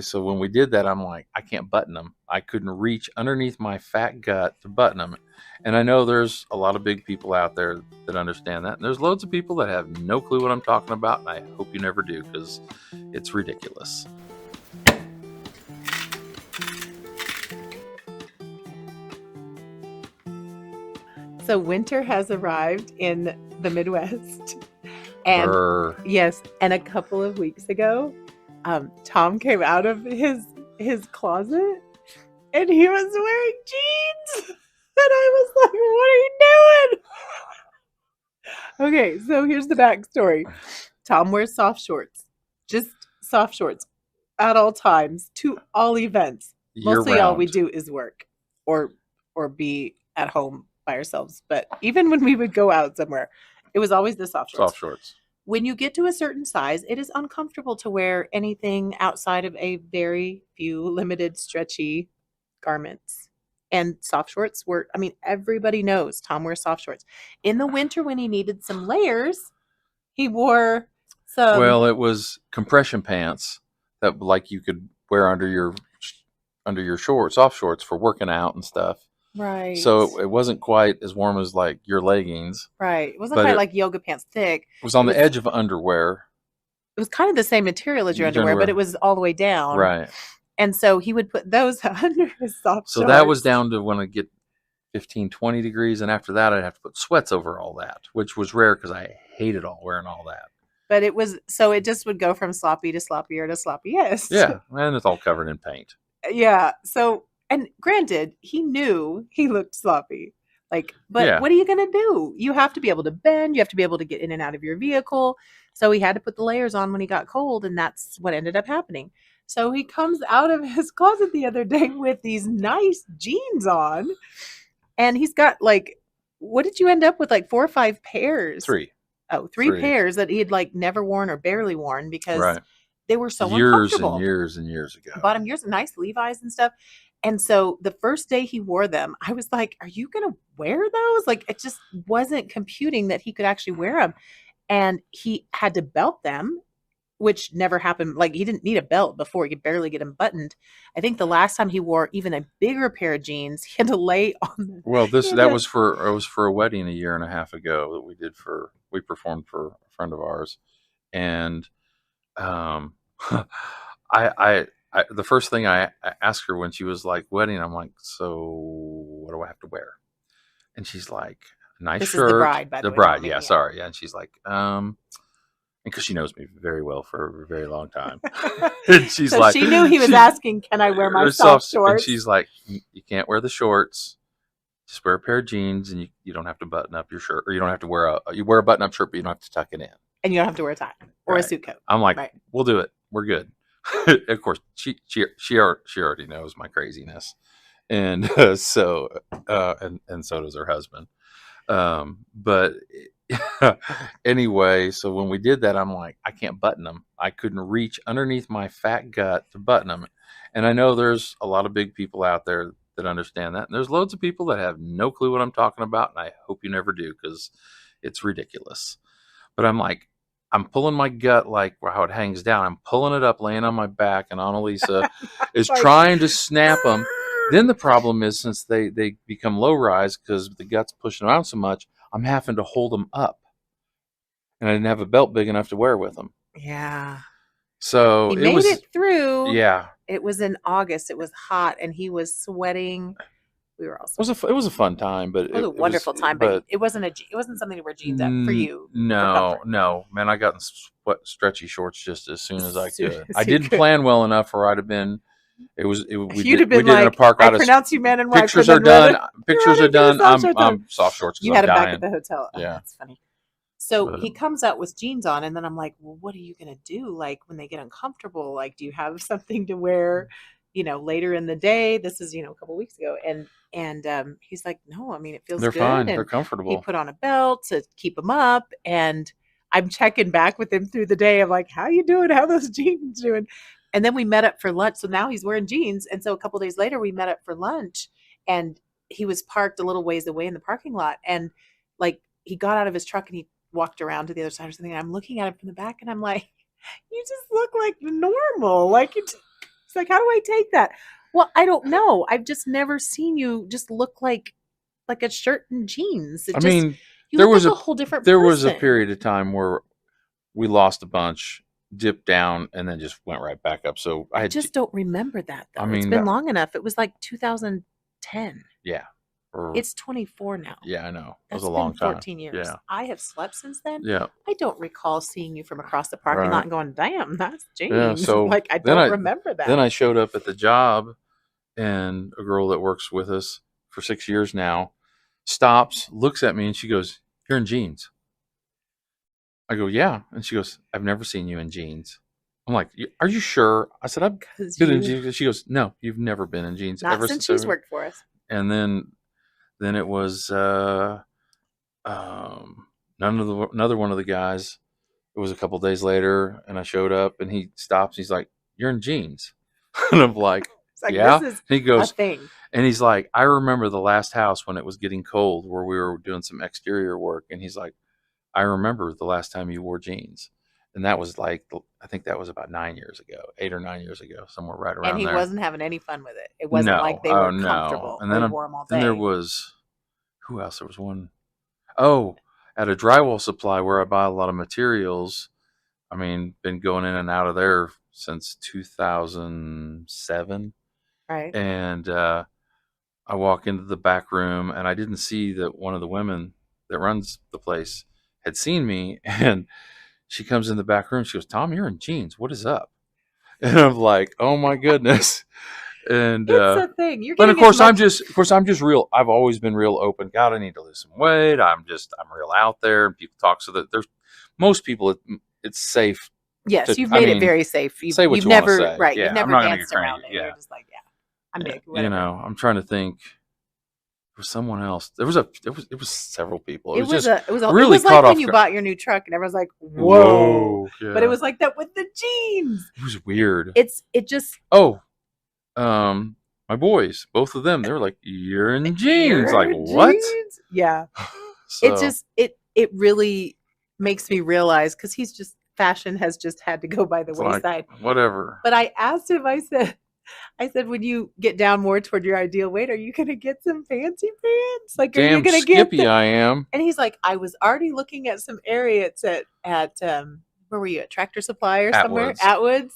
So when we did that, I'm like, I can't button them. I couldn't reach underneath my fat gut to button them. And I know there's a lot of big people out there that understand that. And there's loads of people that have no clue what I'm talking about. And I hope you never do, because it's ridiculous. So winter has arrived in the Midwest. And Brr. yes, and a couple of weeks ago, Tom came out of his closet and he was wearing jeans. And I was like, what are you doing? Okay, so here's the backstory. Tom wears soft shorts, just soft shorts at all times to all events. Mostly all we do is work or be at home by ourselves. But even when we would go out somewhere, it was always the soft shorts. Soft shorts. When you get to a certain size, it is uncomfortable to wear anything outside of a very few limited stretchy garments. And soft shorts were, I mean, everybody knows Tom wears soft shorts. In the winter, when he needed some layers, he wore some. Well, it was compression pants that like you could wear under your shorts, soft shorts for working out and stuff. Right. So it wasn't quite as warm as like your leggings. Right. It wasn't quite like yoga pants thick. It was on the edge of underwear. It was kind of the same material as your underwear, but it was all the way down. Right. And so he would put those under his soft shorts. So that was down to when I get 15, 20 degrees. And after that, I'd have to put sweats over all that, which was rare because I hated wearing all that. But it was, so it just would go from sloppy to sloppier to sloppiest. Yeah. And it's all covered in paint. Yeah. So, and granted, he knew he looked sloppy. Like, but what are you going to do? You have to be able to bend. You have to be able to get in and out of your vehicle. So he had to put the layers on when he got cold. And that's what ended up happening. So he comes out of his closet the other day with these nice jeans on. And he's got like, what did you end up with? Like 4 or 5 pairs? 3. Oh, 3 pairs that he had like never worn or barely worn because they were so uncomfortable. Years and years ago. I bought him nice Levi's and stuff. And so the first day he wore them, I was like, are you going to wear those? Like, it just wasn't computing that he could actually wear them. And he had to belt them, which never happened. Like, he didn't need a belt before. He could barely get them buttoned. I think the last time he wore even a bigger pair of jeans, he had to lay on them. Well, that was for a wedding a year and a half ago that we performed for a friend of ours. And the first thing I asked her when she was like wedding, I'm like, so what do I have to wear? And she's like, nice this shirt. Is the bride, by the the way, bride, yeah, sorry. Yeah. And she's like, because she knows me very well for a very long time. And she's so like, she knew he was asking, can I wear my soft shorts? And she's like, you can't wear the shorts. Just wear a pair of jeans, and you don't have to button up your shirt, or you don't have to you wear a button up shirt, but you don't have to tuck it in. And you don't have to wear a tie or a suit coat. I'm like, we'll do it. We're good. Of course, she already knows my craziness, and so does her husband. But anyway, so when we did that, I'm like, I can't button them. I couldn't reach underneath my fat gut to button them. And I know there's a lot of big people out there that understand that. And there's loads of people that have no clue what I'm talking about. And I hope you never do, because it's ridiculous. But I'm like, I'm pulling my gut like how it hangs down. I'm pulling it up, laying on my back. And Annalisa is trying to snap them. Then the problem is, since they become low rise because the gut's pushing around so much, I'm having to hold them up. And I didn't have a belt big enough to wear with them. Yeah. So he made it through. Yeah. It was in August. It was hot and he was sweating. We were also. It was a fun time, but it was a wonderful time. But it wasn't something to wear jeans up for you. No, man. I got in stretchy shorts just as soon as I could. I didn't plan well enough, or I'd have been. We did in a park. I pronounce you man and wife. Pictures are done. Pictures are done. I'm soft shorts. You had him back at the hotel. Yeah, that's funny. So he comes out with jeans on, and then I'm like, well, what are you going to do? Like, when they get uncomfortable, like, do you have something to wear, later in the day? This is, a couple of weeks ago. And he's like, no, I mean, it feels good. They're fine. And they're comfortable. He put on a belt to keep them up. And I'm checking back with him through the day. I'm like, how you doing? How are those jeans doing? And then we met up for lunch. So now he's wearing jeans. And so a couple of days later, we met up for lunch, and he was parked a little ways away in the parking lot. And like, he got out of his truck and he walked around to the other side or something. And I'm looking at him from the back, and I'm like, you just look like normal. Like, He's like, how do I take that? Well, I don't know. I've just never seen you just look like a shirt and jeans. I It just mean, you there look was like a a whole different there was a person. period of time where we lost a bunch, dipped down, and then just went right back up. So I I had, just don't remember that I though. It's mean, been long enough. It was like 2010. yeah, or It's 24 now. yeah, I know it was a That's been long time. 14 years. Yeah, I have slept since then. yeah, I don't recall seeing you from across the parking lot right. and going, "Damn, that's Yeah, jeans." so Like I then don't I remember then that. I showed up at the job, and a girl that works with us for 6 years now stops, looks at me, and she goes, "You're in jeans." I go, "Yeah," and she goes, "I've never seen you in jeans." I'm like, "Are you sure?" I said, "I've Because been in you, jeans." She goes, "No, you've never been in jeans not ever since since she's I." worked for us. And then it was um, another one of the guys. It was a couple days later, and I showed up, and he stops. He's like, "You're in jeans," and I'm like, It's like "Yeah." this And is he a goes, thing. and he's like, "I remember the last house when it was getting cold, where we were doing some exterior work," and he's like, "I remember the last time you wore jeans," and that was like, I think that was about 9 years ago, 8 or 9 years ago, somewhere right And around he there. wasn't having any fun with it. It wasn't No, like they oh were no, comfortable and or then he wore them all then there day. was who else? There was one. Oh, at a drywall supply where I buy a lot of materials. I mean, been going in and out of there since 2007. Right. And I walk into the back room, and I didn't see that one of the women that runs the place had seen me. And she comes in the back room. She goes, "Tom, you're in jeans. What is up?" And I'm like, "Oh my goodness." And It's a thing. You're but of getting as course much. I'm just real. I've always been real open. God, I need to lose some weight. I'm real out there, and people talk so that there's most people. It's safe Yes, to. you've I made it mean, very safe. You've say what you've you want to never say. right. You've Yeah, I'm never not going to get danced cranky. around it. You're Yeah, just like, yeah, I'm yeah. big, whatever. I'm trying to think. There was someone else. It was several people. It It was was just a it was a it really was caught like when off you guard. bought your new truck and everyone's like, whoa. Whoa, But it yeah, was like that with the jeans. it was weird. It just Oh, my boys, both of them, they were like, "You're in jeans." Like your what? jeans. Yeah. It So just it really makes me realize because he's just fashion has just had to go by the it's like wayside. whatever. But I asked him, I said, when you get down more toward your ideal weight, are you gonna get some fancy pants? Like, are you Damn gonna get skippy the I am. and he's like, I was already looking at some areas at where were you at Tractor Supply or somewhere? Atwoods. Atwoods.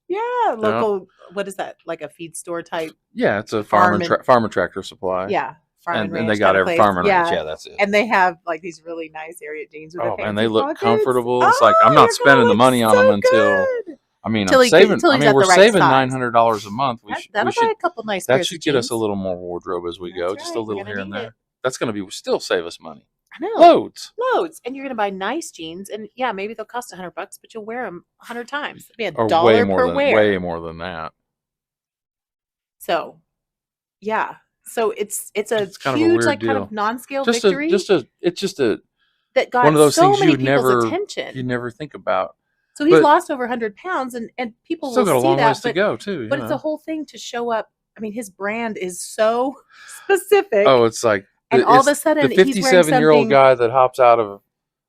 Yeah, Yeah, local. What is that? Like a feed store type yeah. It's a farm and farmer tractor supply, yeah, farm and and they ranch got kind of every place. farm and ranch. Yeah, Yeah, that's it. and they have like these really nice area jeans with the Oh man, they fancy look pockets. comfortable. It's like I'm Oh, not you're spending gonna the look money on them so until. good I mean, I'm till saving. I he's mean, at we're the right saving size. $900 a month. We That'll buy should. a couple nice That pairs of should get us a jeans. little more wardrobe as we go. That's Just a right. You're little gonna here and need it. there. That's going to be still save us money. I know. Loads. Loads, and you're gonna buy nice jeans, and yeah, maybe they'll cost $100, but you'll wear them 100 times. It'll be Or $1 per wear. way more than that. So, yeah. So it's a It's kind of a huge, weird like, kind of deal. non-scale Just a victory just a it's just a that one got of those so things many people's you attention. never think about. So he's But lost over 100 pounds, and people still will got a see long ways that, to go too, you but it's a know. whole thing to show up. I mean, his brand is so specific, Oh, it's like and all of a it's the sudden he's wearing 57-year-old something guy that hops out of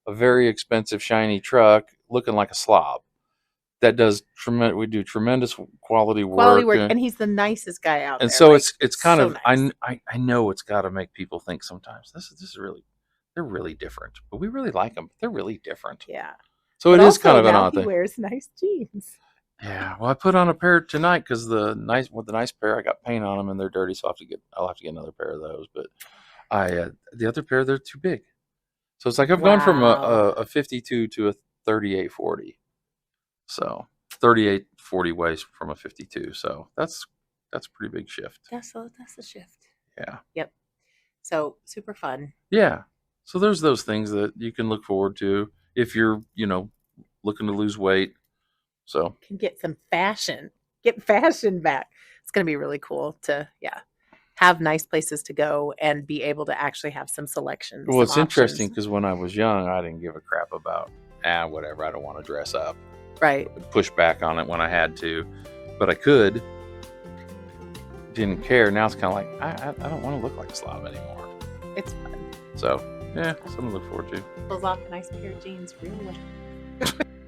a very expensive shiny truck looking like a slob. That does tremendous. We do tremendous quality quality work, work, and he's the nicest guy out and there. so Like, it's kind so of nice. I know it's got to make people think sometimes this is really they're really different, but we really like them. They're really different. Yeah. So But it is kind also of an now odd he thing. wears nice jeans. Yeah. Well, I put on a pair tonight because the nice pair I got paint on them and they're dirty, so I'll have to get another pair of those. But the other pair they're too big. So it's like I've gone from Wow. a 52 to a 38-40. So 38-40 waist from a 52. So that's a pretty big shift. That's a shift. Yeah. Yep. So super fun. Yeah. So there's those things that you can look forward to if you're, looking to lose weight. So Can get some fashion. Get fashion back. It's gonna be really cool to have nice places to go and be able to actually have some selections. well, Some it's interesting options. because when I was young, I didn't give a crap about whatever. I don't want to dress up. Right. Push back on it when I had to, but I could. Didn't care. Now it's kind of like I don't want to look like a slob anymore. It's fun. So yeah, something to look forward to. Pulls off a nice pair of jeans real well.